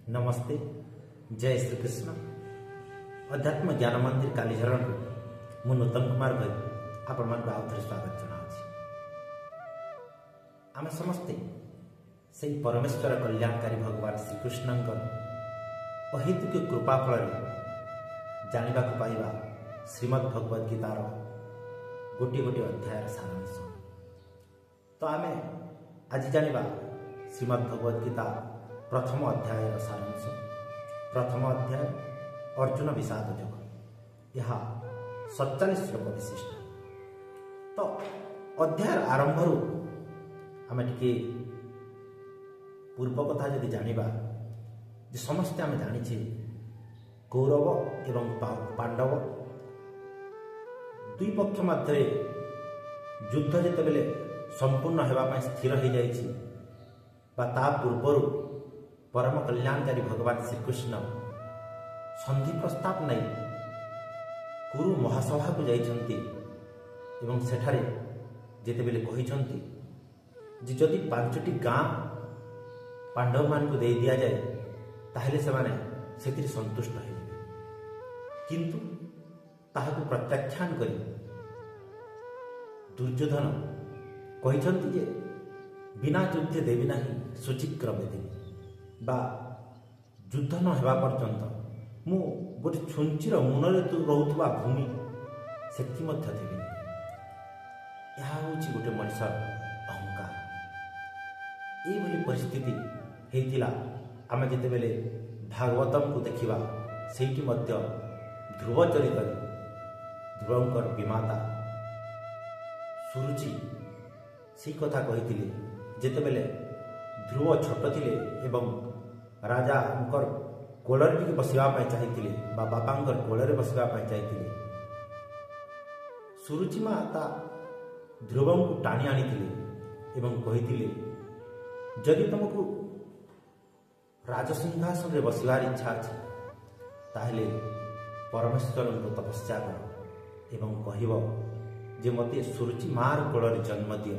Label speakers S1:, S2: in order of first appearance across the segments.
S1: नमस्ते, जय श्री कृष्ण। अध्यात्म ज्ञान मंदिर कालीझरण मु नूतन कुमार भाई आपण मान आउ थे स्वागत जनावि। आम समस्ते से परमेश्वर कल्याणकारी भगवान श्रीकृष्ण अहेतुक कृपा फल जाना पाइबा श्रीमद् भगवद गीतार गोटे गोटे अध्याय सारांश। तो आम आज जानिबा श्रीमद् भगवद गीता प्रथम अध्याय सारांश। प्रथम अध्याय अर्जुन विषाद योग, यह 47 श्लोक विशिष्ट। तो अध्याय आरंभ आम टे पूर्व कथा जदि जानिबा जे समस्ते आम जानिछे कौरव एवं पांडव दुई पक्ष मध्य युद्ध जितेबले संपूर्ण होगापी स्थिर हो जाइछि बा ता पूर्वर परम कल्याणकारी भगवान श्रीकृष्ण संधि प्रस्ताव नहीं कुरु महासभा को जाइछन्ति एवं सेठारे जेतेबेले कहिछन्ति जे जदि 5टी गाँ पांडव मान को दे दिया जाए ताहले से माने सेतिर संतुष्ट हो, किंतु ताहाको प्रत्याख्यान करी दुर्योधन कहिछन्ति जे बिना युद्धे देवी नहीं शुचिक्रमे देवी बा युद्ध न हेबा पर्यंत मु गोटे छुंचीर मुनरे तू रोहुवा भूमि सेति मध्य देवी। यह होछि गोटे मनुष्यर अहंकार। ये परिस्थिति हेतिला आमे जेतेबेले भागवतम को देखिबा सेठी मध्य ध्रुव चरित ध्रुवंकर विमाता सुरुचि से कथा कहिथिले जेतेबेले ध्रुव छोट थिले एवं राजा उनकर कोलर टिके बसिबा पय चाहिथिले बा बापांकर कोलरे बसिबा पय चाहिथिले। सुरुचि माता ध्रुवं को टाणी आनिथिले एवं कहिथिले जदि तुमको राजसिंहासन रे बसिबार इच्छा अछि ताहले परमेश्वर को तपस्या कर एवं कहिबो जे मते सुरुचि मार कोलरे जन्म दियो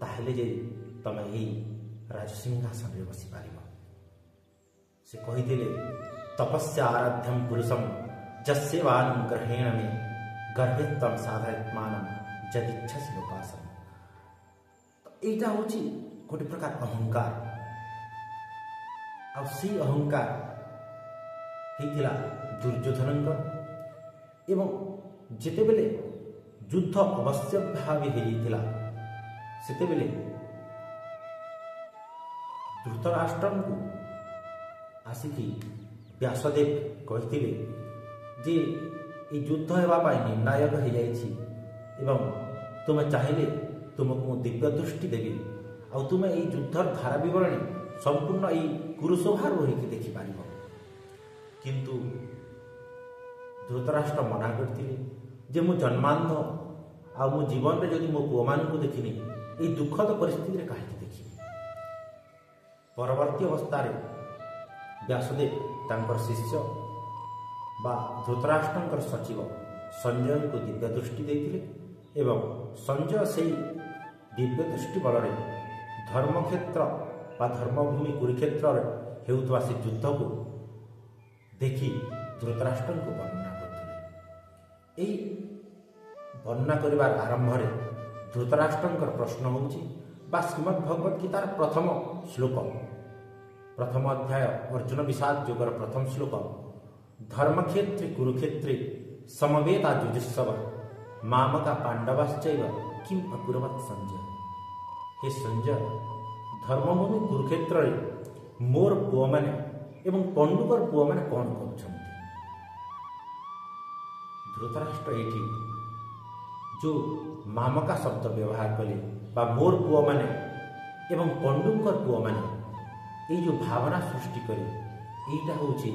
S1: ताहले जे तमे ही राजसिंहासन रे बसि पारिबो। से कहिथिले तपस्या आराध्यम पुरुषम जस्येवानुं ग्रहेण मे गर्भेत्तम साधयत्मानं जदिच्छसि लोकासम। तो एटा होछि गोटे प्रकार अहंकार। आ सी अहंकार हेतिला दुर्योधनंकर एवं जेतेबेले युद्ध अवश्य भावी हेतिला सेतेबेले धृतराष्ट्र को आसिकी व्यासदेव कहिथिले जे ये युद्ध हेबापाई निर्णायक हो जाइछि एवं तुम चाहिए तुमको दिव्य दृष्टि देवी आ तुम ये युद्धर धारा विवरणी संपूर्ण ये कुरुशोभार रही देखिपार। किंतु धृतराष्ट्र मना करथिले जे मु जन्मांध आ मु जीवन रे जदि मो पुओ मान को देखिनी ये दुखद परिस्थिति रे काहे देखि। परवर्ती अवस्था व्यासदेव तांकर शिष्य बा धृतराष्ट्रंकर सचिव संजय को दिव्य दृष्टि देथिले एवं संजय से दिव्य दृष्टि बल धर्मक्षेत्र बा धर्मभूमि कुरुक्षेत्र हेउतवा से युद्ध को देखि धृतराष्ट्र को वर्णना करथिले। एई वर्णना करिवार आरंभ रे धृतराष्ट्रंकर प्रश्न होउछि बा श्रीमद् भगवद गीतार प्रथम श्लोक प्रथम अध्याय अर्जुन विषाद योगर प्रथम श्लोक धर्मक्षेत्रे कुरुक्षेत्रे समवेता जुजुत्सव मामका पांडवाश्चैव किम अकुर्वत् संजय। हे संजय, धर्मभूमि कुरुक्षेत्र रे मोर पुओ माने एवं पंडुकर पुओ माने कौन करुछन्ति। धृतराष्ट्र एठी जो मामका शब्द व्यवहार कले बा मोर पुओ माने एवं पंडुकर पुओ माने ये जो भावना सृष्टि करे यहीटा होछि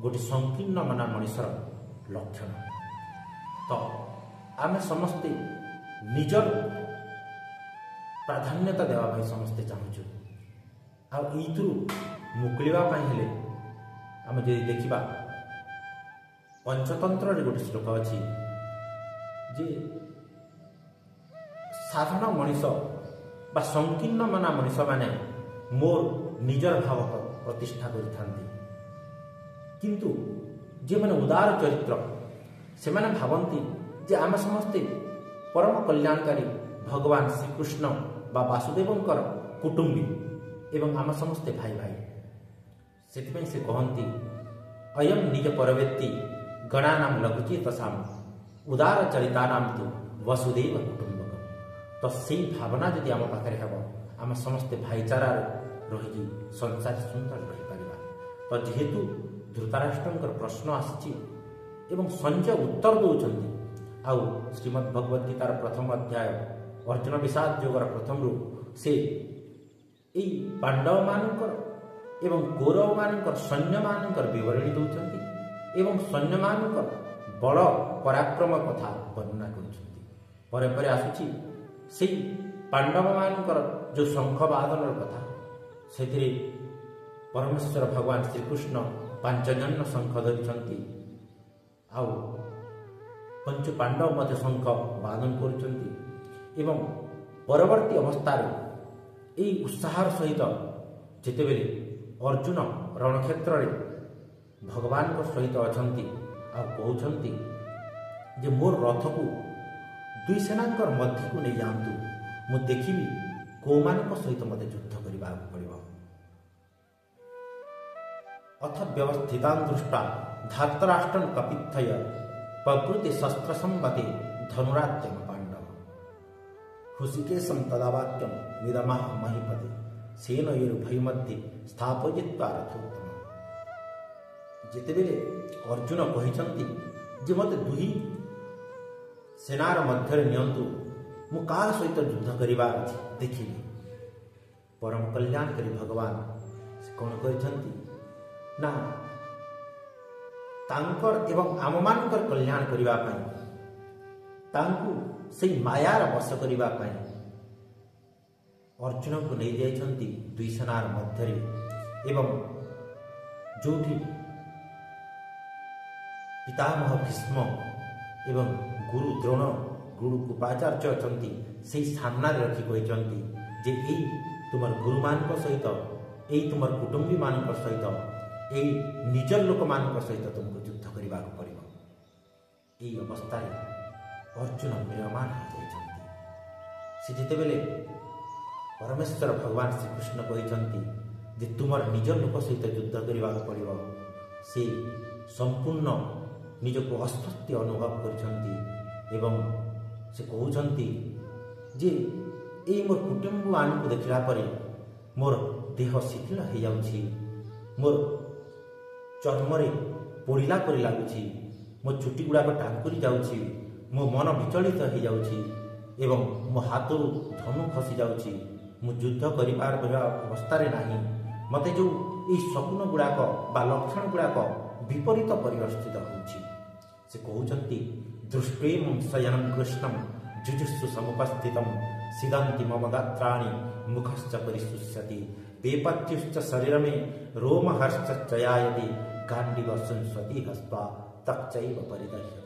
S1: गोटे संकीर्ण मना मनुष्यर लक्षण। तो आमे समस्ते निजर प्राधान्यता देवा भाई समस्ते चाहूँ आ मुकुलिबा पाई हेले आमे जे देखिबा पंचतंत्र रे गोटे श्लोक अछि जे साधारण मनुष्य बा संकीर्ण मना मनुष्य माने मोर निजर भाव प्रतिष्ठा करिथांती କିନ୍ତୁ ଯେଉଁମାନେ ଉଦାର ଚରିତ୍ର ସେମାନେ ଭାବନ୍ତି ଯେ ଆମେ ସମସ୍ତେ ପରମ କଲ୍ୟାଣକାରୀ ଭଗବାନ ଶ୍ରୀକୃଷ୍ଣ ବା ବାସୁଦେବଙ୍କର କୁଟୁମ୍ବୀ ଏବଂ ଆମେ ସମସ୍ତେ ଭାଇ ଭାଇ। ସେଥିପାଇଁ ସେ କହନ୍ତି ଅୟମ ନିଜ ପରବେତ୍ତି ଗଣାନାମ ଲଘୁଚିତସାମ ଉଦାର ଚରିତାନାମ ତୁ ବସୁଦେବ କୁଟୁମ୍ବକ। ତ ସେଇ ଭାବନା ଯଦି ଆମ ପାଖରେ ହେବ ଆମେ ସମସ୍ତେ ଭାଇଚାରାରେ ରହିକି ସଂସାର ସୁନ୍ଦର ରହିପାରିବା। ତ ଯେହେତୁ ଧୃତରାଷ୍ଟ୍ରଙ୍କର ପ୍ରଶ୍ନ ଆସିଛି ଏବଂ ସଞ୍ଜୟ ଉତ୍ତର ଦେଉଛନ୍ତି, ଆଉ ଶ୍ରୀମଦ୍ ଭଗବତ ଗୀତାର ପ୍ରଥମ ଅଧ୍ୟାୟ ଅର୍ଜୁନ ବିଷାଦ ଯୋଗର ପ୍ରଥମରୁ ସେ ଏଇ ପାଣ୍ଡବମାନଙ୍କର ଏବଂ କୌରବମାନଙ୍କର ସୈନ୍ୟମାନଙ୍କର ବିବରଣୀ ଦେଉଛନ୍ତି ଏବଂ ସୈନ୍ୟମାନଙ୍କର ବଳ ପରାକ୍ରମ କଥା ବର୍ଣ୍ଣନା କରୁଛନ୍ତି। ପରେ ପରେ ଆସୁଛି ସେଇ ପାଣ୍ଡବମାନଙ୍କର ଯେଉଁ ଶଙ୍ଖବାଦନର କଥା, ସେଥିରେ ପରମେଶ୍ୱର ଭଗବାନ ଶ୍ରୀକୃଷ୍ଣ 5 ଜନ ଶଙ୍ଖ ଧରିଛନ୍ତି ଆଉ ପଞ୍ଚ ପାଣ୍ଡବ ମଧ୍ୟ ଶଙ୍ଖ ବାଦନ କରୁଛନ୍ତି ଏବଂ ପରବର୍ତ୍ତୀ ଅବସ୍ଥାରେ ଏହି ଉତ୍ସାହର ସହିତ ଯେତେବେଳେ ଅର୍ଜୁନ ରଣକ୍ଷେତ୍ରରେ ଭଗବାନଙ୍କ ସହିତ ଅଛନ୍ତି ଆଉ କହୁଛନ୍ତି ଯେ ମୋର ରଥକୁ ଦୁଇ ସେନାଙ୍କର ମଧ୍ୟକୁ ନେଇ ଯାଆନ୍ତୁ, ମୁଁ ଦେଖିବି କେଉଁମାନଙ୍କ ସହିତ ମୋତେ ଯୁଦ୍ଧ କରିବାକୁ ପଡ଼ିବ। ଅଥ ବ୍ୟବସ୍ଥିତାନ୍ ଦୃଷ୍ଟା ଧାର୍ତ୍ତରାଷ୍ଟ୍ରନ୍ କପିତ୍ଥୟ ପ୍ରଭୃତି ଶସ୍ତ୍ର ସମ୍ବତେ ଧନୁରାତ୍ୟମ ପାଣ୍ଡବ ହୃଷିକେଶଂ ତଦାବାକ୍ୟମ ନିଦମାହ ମହିପତେ ସେନୟୋରୁଭୟ ମଧ୍ୟ ସ୍ଥାପୟିତ୍ୱା ରଥୋତ୍ତମ। ଯେତେବେଳେ ଅର୍ଜୁନ କହିଛନ୍ତି ଯେ ମୋତେ ଦୁଇ ସେନାର ମଧ୍ୟରେ ନିଅନ୍ତୁ, ମୁଁ କାହା ସହିତ ଯୁଦ୍ଧ କରିବାର ଅଛି ଦେଖିବି, ପରମ କଲ୍ୟାଣକାରୀ ଭଗବାନ ସେ କ'ଣ କରିଛନ୍ତି ନା ତାଙ୍କର ଏବଂ ଆମମାନଙ୍କର କଲ୍ୟାଣ କରିବା ପାଇଁ ତାଙ୍କୁ ସେଇ ମାୟାର ବଶ କରିବା ପାଇଁ ଅର୍ଜୁନଙ୍କୁ ନେଇଯାଇଛନ୍ତି ଦୁଇ ସେନାର ମଧ୍ୟରେ ଏବଂ ଯେଉଁଠି ପିତାମହ ଭୀଷ୍ମ ଏବଂ ଗୁରୁ ଦ୍ରୋଣ ଗୁରୁ କୃପାଚାର୍ଯ୍ୟ ଅଛନ୍ତି ସେହି ସାମ୍ନାରେ ରଖି କହିଛନ୍ତି ଯେ ଏଇ ତୁମର ଗୁରୁମାନଙ୍କ ସହିତ, ଏଇ ତୁମର କୁଟୁମ୍ବୀମାନଙ୍କ ସହିତ, ଏଇ ନିଜର ଲୋକମାନଙ୍କ ସହିତ ତୁମକୁ ଯୁଦ୍ଧ କରିବାକୁ ପଡ଼ିବ। ଏହି ଅବସ୍ଥାରେ ଅର୍ଜୁନ ମ୍ରିୟମାଣ ହୋଇଯାଇଛନ୍ତି। ସେ ଯେତେବେଳେ ପରମେଶ୍ୱର ଭଗବାନ ଶ୍ରୀକୃଷ୍ଣ କହିଛନ୍ତି ଯେ ତୁମର ନିଜ ଲୋକ ସହିତ ଯୁଦ୍ଧ କରିବାକୁ ପଡ଼ିବ, ସେ ସମ୍ପୂର୍ଣ୍ଣ ନିଜକୁ ଅସ୍ୱସ୍ତି ଅନୁଭବ କରିଛନ୍ତି ଏବଂ ସେ କହୁଛନ୍ତି ଯେ ଏଇ ମୋର କୁଟୁମ୍ବମାନଙ୍କୁ ଦେଖିଲା ପରେ ମୋର ଦେହ ଶିଥିଳ ହୋଇଯାଉଛି, ମୋର ଚର୍ମରେ ପୋଡ଼ିଲା ପରି ଲାଗୁଛି, ମୋ ଚୁଟି ଗୁଡ଼ାକ ଟାଙ୍କୁରି ଯାଉଛି, ମୋ ମନ ବିଚଳିତ ହୋଇଯାଉଛି ଏବଂ ମୋ ହାତରୁ ଧନୁ ଖସି ଯାଉଛି, ମୁଁ ଯୁଦ୍ଧ କରିପାରିବା ଅବସ୍ଥାରେ ନାହିଁ। ମୋତେ ଯେଉଁ ଏଇ ସ୍ୱପ୍ନ ଗୁଡ଼ାକ ବା ଲକ୍ଷଣ ଗୁଡ଼ାକ ବିପରୀତ ପରିବର୍ତ୍ତିତ ହେଉଛି। ସେ କହୁଛନ୍ତି ଦୃଷ୍ଟ୍ୱେମଂ ଶୟନଂ କୃଷ୍ଣଂ ଯୁଜୁଃସୁ ସମୁପସ୍ଥିତଂ ସିଦନ୍ତି ମମ ଗାତ୍ରାଣି ମୁଖଶ୍ଚ ପରିଶୁଷ୍ୟତି ବେପତ୍ୟୁଶ୍ଚ ଶରୀରମେ ରୋମହର୍ଷଶ୍ଚୟାୟତି ଗାଣ୍ଡିବ ଶୃଣ୍ୱତି ହସ୍ତ୍ୱା ତକ୍ଚୈବ ପରିଦହ୍ୟତି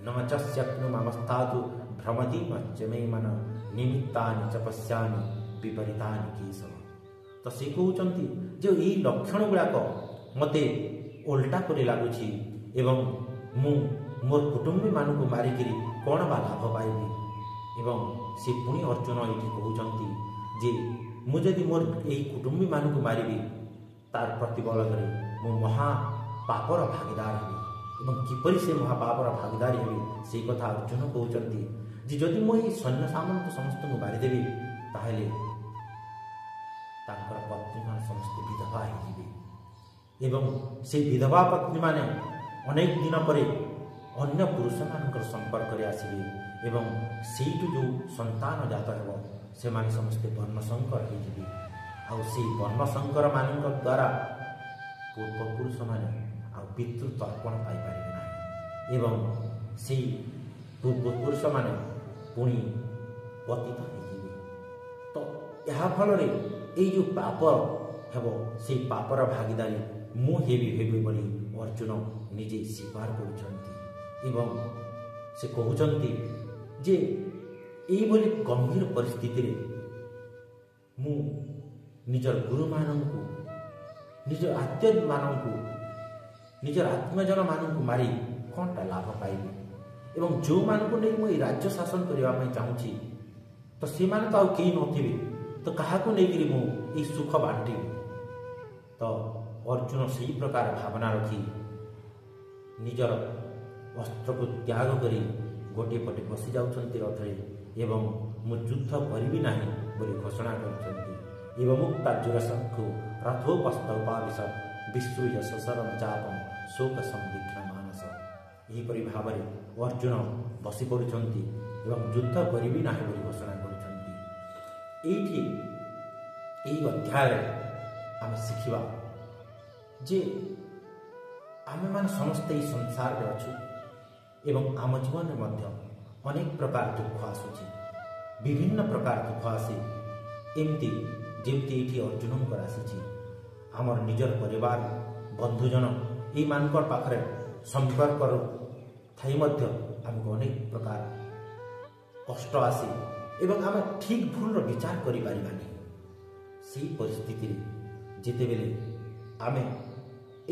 S1: ନ ଚ ଶକ୍ନୁମସ୍ଥାତୁ ଭ୍ରମତି ମେ ମନ ନିମିତ୍ତାନି ଚ ପଶ୍ୟାମି ବିପରୀତାନି କେଶବ। ତ ସେ କହୁଛନ୍ତି ଯେ ଏଇ ଲକ୍ଷଣ ଗୁଡ଼ାକ ମୋତେ ଓଲଟା ପରି ଲାଗୁଛି ଏବଂ ମୁଁ ମୋର କୁଟୁମ୍ବୀମାନଙ୍କୁ ମାରିକିରି କ'ଣ ବା ଲାଭ ପାଇବି। ଏବଂ ସେ ପୁଣି ଅର୍ଜୁନ ଏଇଠି କହୁଛନ୍ତି ଯେ ମୁଁ ଯଦି ମୋର ଏହି କୁଟୁମ୍ବୀମାନଙ୍କୁ ମାରିବି ତାର ପ୍ରତିବଦଳରେ ମୁଁ ମହାପାପର ଭାଗିଦାର ହେବି ଏବଂ କିପରି ସେ ମହାପାପର ଭାଗିଦାରୀ ହେବି ସେଇ କଥା ଅର୍ଜୁନ କହୁଛନ୍ତି ଯେ ଯଦି ମୁଁ ଏହି ସୈନ୍ୟ ସାମନ୍ତ ସମସ୍ତଙ୍କୁ ମାରିଦେବି ତାହେଲେ ତାଙ୍କର ପତ୍ନୀମାନେ ସମସ୍ତେ ବିଧବା ହୋଇଯିବେ ଏବଂ ସେହି ବିଧବା ପତ୍ନୀମାନେ ଅନେକ ଦିନ ପରେ ଅନ୍ୟ ପୁରୁଷମାନଙ୍କର ସମ୍ପର୍କରେ ଆସିବେ ଏବଂ ସେଇଠୁ ଯେଉଁ ସନ୍ତାନ ଜାତ ହେବ ସେମାନେ ସମସ୍ତେ ବର୍ଣ୍ଣସଙ୍କର ହୋଇଯିବେ ଆଉ ସେହି ବର୍ଣ୍ଣସଙ୍କରମାନଙ୍କ ଦ୍ୱାରା ପୂର୍ବପୁରୁଷମାନେ ଆଉ ପିତୃତ୍ୱ ଅର୍ପଣ ପାଇପାରିବେ ନାହିଁ ଏବଂ ସେହି ପୂର୍ବପୁରୁଷମାନେ ପୁଣି ପତିତ ହୋଇଯିବେ। ତ ଏହା ଫଳରେ ଏଇ ଯେଉଁ ପାପ ହେବ ସେହି ପାପର ଭାଗିଦାରୀ ମୁଁ ହେବି ବୋଲି ଅର୍ଜୁନ ନିଜେ ସ୍ୱୀକାର କରୁଛନ୍ତି ଏବଂ ସେ କହୁଛନ୍ତି ଯେ ଏଇଭଳି ଗମ୍ଭୀର ପରିସ୍ଥିତିରେ ମୁଁ ନିଜର ଗୁରୁମାନଙ୍କୁ ନିଜ ଆତ୍ମୀୟମାନଙ୍କୁ ନିଜର ଆତ୍ମଜନ ମାନଙ୍କୁ ମାରି କ'ଣଟା ଲାଭ ପାଇବି ଏବଂ ଯେଉଁମାନଙ୍କୁ ନେଇ ମୁଁ ଏଇ ରାଜ୍ୟ ଶାସନ କରିବା ପାଇଁ ଚାହୁଁଛି ତ ସେମାନେ ତ ଆଉ କେହି ନଥିବେ, ତ କାହାକୁ ନେଇକରି ମୁଁ ଏଇ ସୁଖ ବାଣ୍ଟିବି। ତ ଅର୍ଜୁନ ସେହି ପ୍ରକାର ଭାବନା ରଖି ନିଜର ଅସ୍ତ୍ରକୁ ତ୍ୟାଗ କରି ଗୋଟିଏ ପଟେ ବସି ଯାଉଛନ୍ତି ରଥରେ ଏବଂ ମୁଁ ଯୁଦ୍ଧ କରିବି ନାହିଁ ବୋଲି ଘୋଷଣା କରୁଛନ୍ତି। ଏବଂ ମୁକ୍ତାର୍ଜୁନଙ୍କୁ ରଥୋପସ୍ଥ ଉପାବିଶ ବିଶ୍ୱ ଶଶରମ ଚାପମ ଶୋକ ସଂବିଘ୍ନ ମାନସ। ଏହିପରି ଭାବରେ ଅର୍ଜୁନ ବସି ପଡ଼ୁଛନ୍ତି ଏବଂ ଯୁଦ୍ଧ କରିବି ନାହିଁ ବୋଲି ଘୋଷଣା କରୁଛନ୍ତି। ଏଇଠି ଏହି ଅଧ୍ୟାୟରେ ଆମେ ଶିଖିବା ଯେ ଆମେମାନେ ସମସ୍ତେ ଏହି ସଂସାରରେ ଅଛୁ ଏବଂ ଆମ ଜୀବନରେ ମଧ୍ୟ ଅନେକ ପ୍ରକାର ଦୁଃଖ ଆସୁଛି। ବିଭିନ୍ନ ପ୍ରକାର ଦୁଃଖ ଆସି ଯେମିତି ଏଇଠି ଅର୍ଜୁନଙ୍କର ଆସିଛି। ଆମର ନିଜର ପରିବାର ବନ୍ଧୁଜନ ଏଇମାନଙ୍କର ପାଖରେ ସମ୍ପର୍କର ଥାଇ ମଧ୍ୟ ଆମକୁ ଅନେକ ପ୍ରକାର କଷ୍ଟ ଆସି ଏବଂ ଆମେ ଠିକ୍ ଭୁଲର ବିଚାର କରିପାରିବାନି। ସେହି ପରିସ୍ଥିତିରେ ଯେତେବେଳେ ଆମେ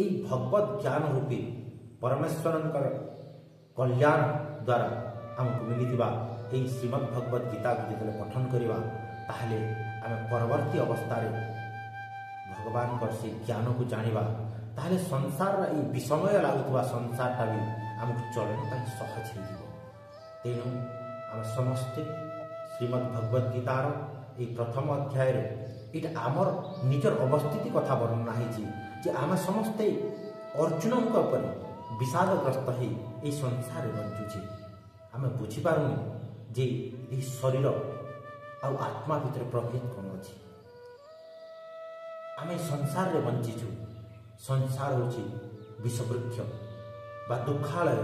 S1: ଏହି ଭଗବତ ଜ୍ଞାନ ରୂପୀ ପରମେଶ୍ୱରଙ୍କର କଲ୍ୟାଣ ଦ୍ୱାରା ଆମକୁ ମିଳିଥିବା ଏହି ଶ୍ରୀମଦ୍ ଭଗବତ ଗୀତାକୁ ଯେତେବେଳେ ପଠନ କରିବା ତାହେଲେ ଆମେ ପରବର୍ତ୍ତୀ ଅବସ୍ଥାରେ ଭଗବାନଙ୍କର ସେହି ଜ୍ଞାନକୁ ଜାଣିବା। ତାହେଲେ ସଂସାରର ଏହି ବିଷମୟ ଲାଗୁଥିବା ସଂସାରଟା ବି ଆମକୁ ଚଳନ ପାଇଁ ସହଜ ହେଇଯିବ। ତେଣୁ ଆମେ ସମସ୍ତେ ଶ୍ରୀମଦ୍ ଭଗବତ ଗୀତାର ଏହି ପ୍ରଥମ ଅଧ୍ୟାୟରେ ଏଇଟା ଆମର ନିଜର ଅବସ୍ଥିତି କଥା ବର୍ଣ୍ଣନା ହେଇଛି ଯେ ଆମେ ସମସ୍ତେ ଅର୍ଜୁନଙ୍କ ଉପରେ ବିଷାଦଗ୍ରସ୍ତ ହୋଇ ଏହି ସଂସାରରେ ବଞ୍ଚୁଛେ। ଆମେ ବୁଝିପାରୁନି ଯେ ଏହି ଶରୀର ଆଉ ଆତ୍ମା ଭିତରେ ପ୍ରଭେଦ କ'ଣ ଅଛି। ଆମେ ସଂସାରରେ ବଞ୍ଚିଛୁ। ସଂସାର ହେଉଛି ବିଷବୃକ୍ଷ ବା ଦୁଃଖାଳୟ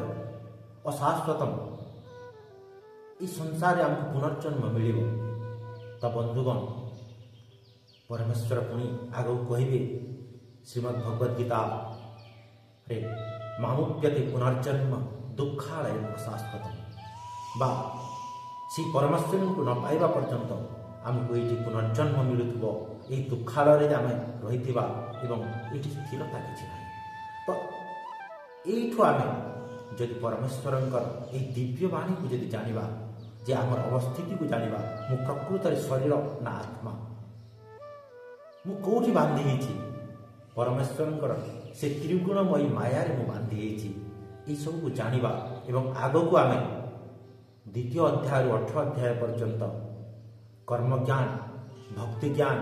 S1: ଅଶାଶ୍ୱତମ। ଏହି ସଂସାରରେ ଆମକୁ ପୁନର୍ଜନ୍ମ ମିଳିବ। ତ ବନ୍ଧୁଗଣ, ପରମେଶ୍ୱର ପୁଣି ଆଗକୁ କହିବେ ଶ୍ରୀମଦ୍ ଭଗବତ ଗୀତାରେ ମାମୁପ୍ୟତେ ପୁନର୍ଜନ୍ମ ଦୁଃଖାଳୟ ଅଶାଶ୍ୱତମ ବା ସେହି ପରମେଶ୍ୱରଙ୍କୁ ନ ପାଇବା ପର୍ଯ୍ୟନ୍ତ ଆମକୁ ଏଇଠି ପୁନର୍ଜନ୍ମ ମିଳୁଥିବ। ଏହି ଦୁଃଖାଳୟରେ ଆମେ ରହିଥିବା ଏବଂ ଏଇଠି ସ୍ଥିରତା କିଛି ନାହିଁ। ତ ଏଇଠୁ ଆମେ ଯଦି ପରମେଶ୍ୱରଙ୍କର ଏହି ଦିବ୍ୟ ବାଣୀକୁ ଯଦି ଜାଣିବା ଯେ ଆମର ଅବସ୍ଥିତିକୁ ଜାଣିବା, ମୁଁ ପ୍ରକୃତରେ ଶରୀର ନା ଆତ୍ମା, ମୁଁ କେଉଁଠି ବାନ୍ଧି ହେଇଛି, ପରମେଶ୍ୱରଙ୍କର ସେ ତ୍ରିଗୁଣମୟୀ ମାୟାରେ ମୁଁ ବାନ୍ଧି ହେଇଛି, ଏହିସବୁକୁ ଜାଣିବା ଏବଂ ଆଗକୁ ଆମେ ଦ୍ୱିତୀୟ ଅଧ୍ୟାୟରୁ 18 ଅଧ୍ୟାୟ ପର୍ଯ୍ୟନ୍ତ କର୍ମଜ୍ଞାନ, ଭକ୍ତି ଜ୍ଞାନ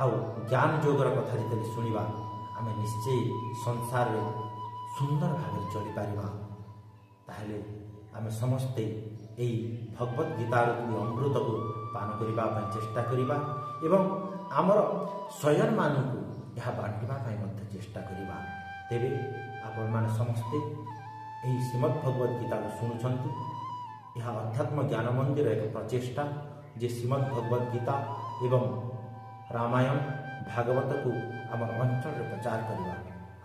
S1: ଆଉ ଜ୍ଞାନ ଯୋଗର କଥା ଯେତେବେଳେ ଶୁଣିବା ଆମେ ନିଶ୍ଚୟ ସଂସାରରେ ସୁନ୍ଦର ଭାବରେ ଚଳିପାରିବା। ତାହେଲେ ଆମେ ସମସ୍ତେ ଏହି ଭଗବତ ଗୀତାର ଅମୃତକୁ ପାନ କରିବା ପାଇଁ ଚେଷ୍ଟା କରିବା ଏବଂ ଆମର ସ୍ୱୟଂମାନଙ୍କୁ ଏହା ବାଣ୍ଟିବା ପାଇଁ ମଧ୍ୟ ଚେଷ୍ଟା କରିବା। ତେବେ ଆପଣମାନେ ସମସ୍ତେ ଏହି ଶ୍ରୀମଦ୍ ଭଗବତ ଗୀତାକୁ ଶୁଣୁଛନ୍ତି। ଏହା ଅଧ୍ୟାତ୍ମ ଜ୍ଞାନ ମନ୍ଦିର ଏକ ପ୍ରଚେଷ୍ଟା ଯେ ଶ୍ରୀମଦ୍ ଭଗବତ ଗୀତା ଏବଂ ରାମାୟଣ ଭାଗବତକୁ ଆମର ଅଞ୍ଚଳରେ ପ୍ରଚାର କରିବା।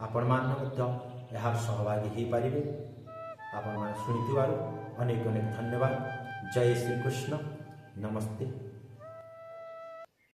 S1: ଆପଣମାନେ ମଧ୍ୟ ଏହାର ସହଭାଗୀ ହୋଇପାରିବେ। ଆପଣମାନେ ଶୁଣିଥିବାରୁ ଅନେକ ଅନେକ ଧନ୍ୟବାଦ। ଜୟ ଶ୍ରୀକୃଷ୍ଣ। ନମସ୍ତେ।